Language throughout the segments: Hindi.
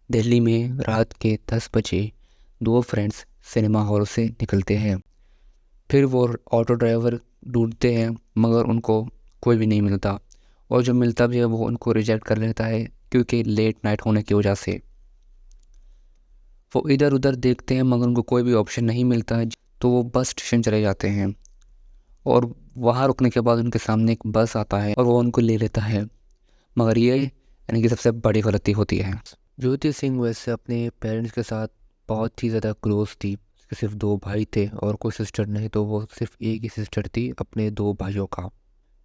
दिल्ली में रात के 10 बजे दो फ्रेंड्स सिनेमा हॉल से निकलते हैं। फिर वो ऑटो ड्राइवर ढूंढते हैं मगर उनको कोई भी नहीं मिलता, और जो मिलता भी है वो उनको रिजेक्ट कर लेता है क्योंकि लेट नाइट होने की वजह से। वो इधर उधर देखते हैं मगर उनको कोई भी ऑप्शन नहीं मिलता है, तो वो बस स्टेशन चले जाते हैं। और वहाँ रुकने के बाद उनके सामने एक बस आता है और वो उनको ले लेता है। मगर ये यानी कि सबसे बड़ी गलती होती है। ज्योति सिंह वैसे अपने पेरेंट्स के साथ बहुत ही ज़्यादा क्लोज थी। उसके सिर्फ दो भाई थे और कोई सिस्टर नहीं, तो वो सिर्फ एक ही सिस्टर थी अपने दो भाइयों का।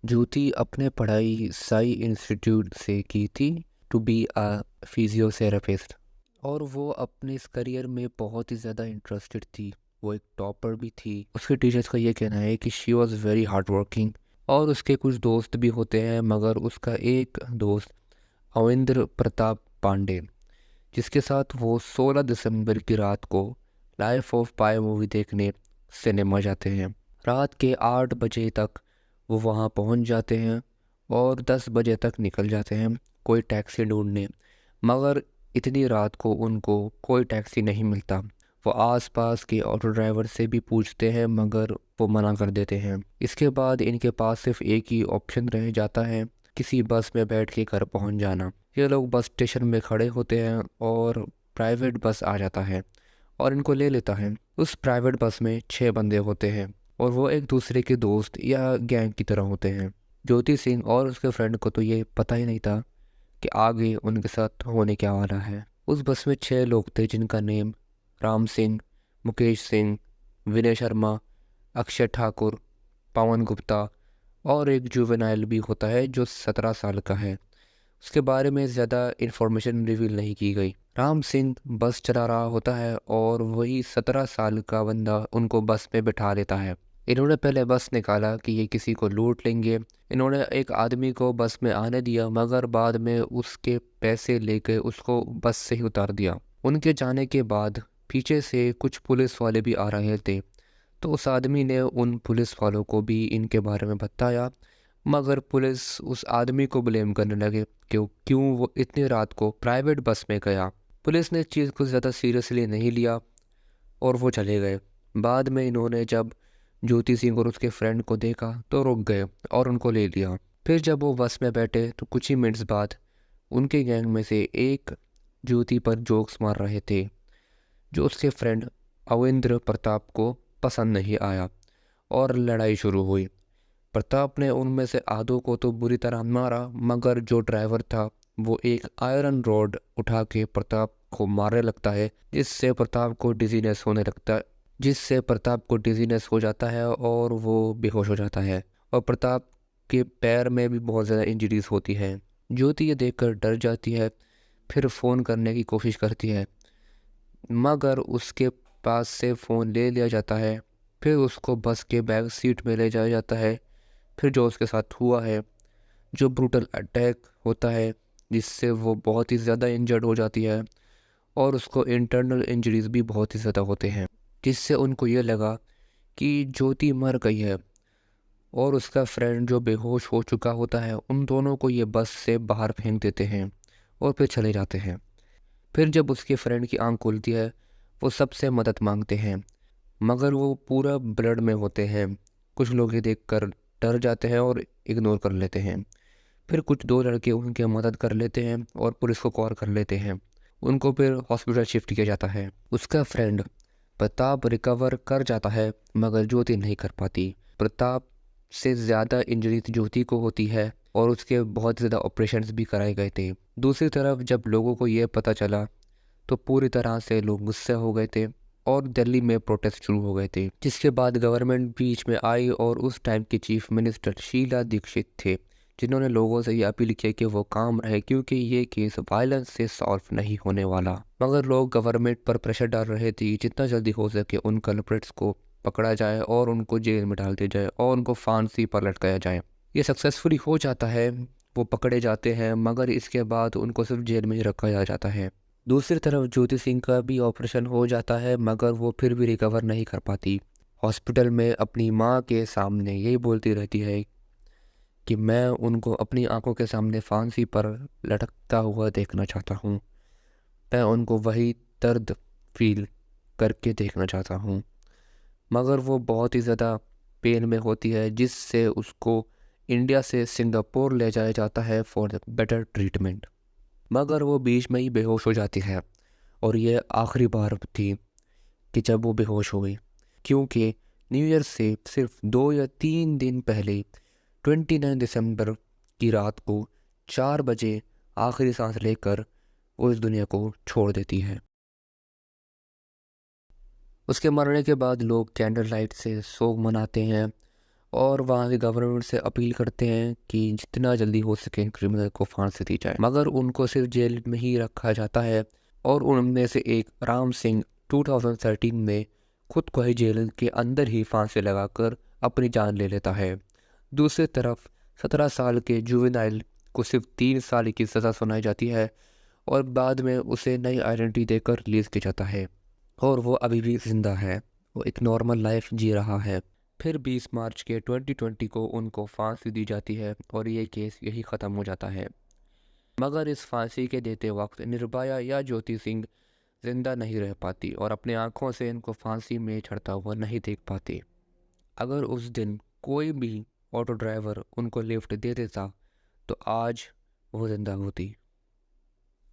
ज्योति अपने पढ़ाई साई इंस्टीट्यूट से की थी टू बी अ फिजियोथेरेपिस्ट, और वो अपने इस करियर में बहुत ही ज़्यादा इंटरेस्टेड थी। वो एक टॉपर भी थी। उसके टीचर्स का ये कहना है कि she was very hard working. और उसके कुछ दोस्त भी होते हैं, मगर उसका एक दोस्त अविंद्र प्रताप पांडे, जिसके साथ वो 16 दिसंबर की रात को लाइफ ऑफ पाई मूवी देखने सिनेमा जाते हैं। रात के 8 बजे तक वो वहाँ पहुँच जाते हैं और 10 बजे तक निकल जाते हैं कोई टैक्सी ढूंढने। मगर इतनी रात को उनको कोई टैक्सी नहीं मिलता। वो आसपास के ऑटो ड्राइवर से भी पूछते हैं मगर वो मना कर देते हैं। इसके बाद इनके पास सिर्फ एक ही ऑप्शन रह जाता है, किसी बस में बैठ के घर पहुंच जाना। ये लोग बस स्टेशन में खड़े होते हैं और प्राइवेट बस आ जाता है और इनको ले लेता है। उस प्राइवेट बस में 6 बंदे होते हैं और वो एक दूसरे के दोस्त या गैंग की तरह होते हैं। ज्योति सिंह और उसके फ्रेंड को तो ये पता ही नहीं था कि आगे उनके साथ होने क्या वाला है। उस बस में 6 लोग थे जिनका नेम राम सिंह, मुकेश सिंह, विनय शर्मा, अक्षय ठाकुर, पवन गुप्ता और एक जुवेनाइल भी होता है जो 17 साल का है। उसके बारे में ज़्यादा इन्फॉर्मेशन रिवील नहीं की गई। राम सिंह बस चला रहा होता है और वही 17 साल का बंदा उनको बस में बिठा लेता है। इन्होंने पहले बस निकाला कि ये किसी को लूट लेंगे। इन्होंने एक आदमी को बस में आने दिया मगर बाद में उसके पैसे लेके उसको बस से ही उतार दिया। उनके जाने के बाद पीछे से कुछ पुलिस वाले भी आ रहे थे, तो उस आदमी ने उन पुलिस वालों को भी इनके बारे में बताया। मगर पुलिस उस आदमी को ब्लेम करने लगे क्यों क्यों वो इतनी रात को प्राइवेट बस में गया। पुलिस ने इस चीज़ को ज़्यादा सीरियसली नहीं लिया और वो चले गए। बाद में इन्होंने जब ज्योति सिंह और उसके फ्रेंड को देखा तो रुक गए और उनको ले लिया। फिर जब वो बस में बैठे तो कुछ ही मिनट्स बाद उनके गैंग में से एक ज्योति पर जोक्स मार रहे थे, जो उसके फ्रेंड अविंद्र प्रताप को पसंद नहीं आया और लड़ाई शुरू हुई। प्रताप ने उनमें से आधों को तो बुरी तरह मारा, मगर जो ड्राइवर था वो एक आयरन रॉड उठा के प्रताप को मारने लगता है, जिससे प्रताप को डिजीनेस हो जाता है और वो बेहोश हो जाता है। और प्रताप के पैर में भी बहुत ज़्यादा इंजरीज होती है। ज्योति ये देखकर डर जाती है, फिर फ़ोन करने की कोशिश करती है मगर उसके पास से फ़ोन ले लिया जाता है। फिर उसको बस के बैक सीट में ले जाया जाता है। फिर जो उसके साथ हुआ है, जो ब्रूटल अटैक होता है जिससे वो बहुत ही ज़्यादा इंजर्ड हो जाती है और उसको इंटरनल इंजरीज भी बहुत ही ज़्यादा होते हैं, जिससे उनको ये लगा कि ज्योति मर गई है। और उसका फ्रेंड जो बेहोश हो चुका होता है, उन दोनों को ये बस से बाहर फेंक देते हैं और फिर चले जाते हैं। फिर जब उसके फ्रेंड की आंख खुलती है, वो सबसे मदद मांगते हैं मगर वो पूरा ब्लड में होते हैं। कुछ लोग ये देखकर डर जाते हैं और इग्नोर कर लेते हैं। फिर कुछ दो लड़के उनकी मदद कर लेते हैं और पुलिस को कॉल कर लेते हैं। उनको फिर हॉस्पिटल शिफ्ट किया जाता है। उसका फ्रेंड प्रताप रिकवर कर जाता है मगर ज्योति नहीं कर पाती। प्रताप से ज़्यादा इंजरी ज्योति को होती है और उसके बहुत ज़्यादा ऑपरेशंस भी कराए गए थे। दूसरी तरफ जब लोगों को ये पता चला तो पूरी तरह से लोग गुस्से हो गए थे और दिल्ली में प्रोटेस्ट शुरू हो गए थे, जिसके बाद गवर्नमेंट बीच में आई और उस टाइम की चीफ मिनिस्टर शीला दीक्षित थे, जिन्होंने लोगों से ये अपील की कि वो काम रहे क्योंकि ये केस वायलेंस से सॉल्व नहीं होने वाला। मगर लोग गवर्नमेंट पर प्रेशर डाल रहे थे जितना जल्दी हो सके उन कल्प्रिट्स को पकड़ा जाए और उनको जेल में डाल दिया जाए और उनको फांसी पर लटकाया जाए। ये सक्सेसफुली हो जाता है, वो पकड़े जाते हैं मगर इसके बाद उनको सिर्फ जेल में ही रखा जाता है। दूसरी तरफ ज्योति सिंह का भी ऑपरेशन हो जाता है मगर वो फिर भी रिकवर नहीं कर पाती। हॉस्पिटल में अपनी माँ के सामने यही बोलती रहती है कि मैं उनको अपनी आंखों के सामने फांसी पर लटकता हुआ देखना चाहता हूँ। मैं उनको वही दर्द फील करके देखना चाहता हूँ। मगर वो बहुत ही ज़्यादा पेन में होती है, जिससे उसको इंडिया से सिंगापुर ले जाया जाता है फॉर बेटर ट्रीटमेंट। मगर वो बीच में ही बेहोश हो जाती है और ये आखिरी बार थी कि जब वो बेहोश हो गई, क्योंकि न्यू ईयर से सिर्फ 2 या 3 दिन पहले 29 दिसंबर की रात को 4 बजे आखिरी सांस लेकर वो इस दुनिया को छोड़ देती है। उसके मरने के बाद लोग कैंडल लाइट से शोक मनाते हैं और वहाँ की गवर्नमेंट से अपील करते हैं कि जितना जल्दी हो सके क्रिमिनल को फांसी दी जाए, मगर उनको सिर्फ जेल में ही रखा जाता है। और उनमें से एक राम सिंह 2013 में खुद को ही जेल के अंदर ही फांसी लगाकर अपनी जान ले लेता है। दूसरी तरफ 17 साल के जुवेनाइल को सिर्फ 3 साल की सज़ा सुनाई जाती है और बाद में उसे नई आइडेंटिटी देकर रिलीज़ किया जाता है और वो अभी भी ज़िंदा है, वो एक नॉर्मल लाइफ जी रहा है। फिर 20 मार्च के 2020 को उनको फांसी दी जाती है और ये केस यही ख़त्म हो जाता है। मगर इस फांसी के देते वक्त निर्भया या ज्योति सिंह जिंदा नहीं रह पाती और अपने आँखों से इनको फांसी में चढ़ता हुआ नहीं देख पाती। अगर उस दिन कोई भी ऑटो ड्राइवर उनको लिफ्ट दे देता तो आज वो जिंदा होती।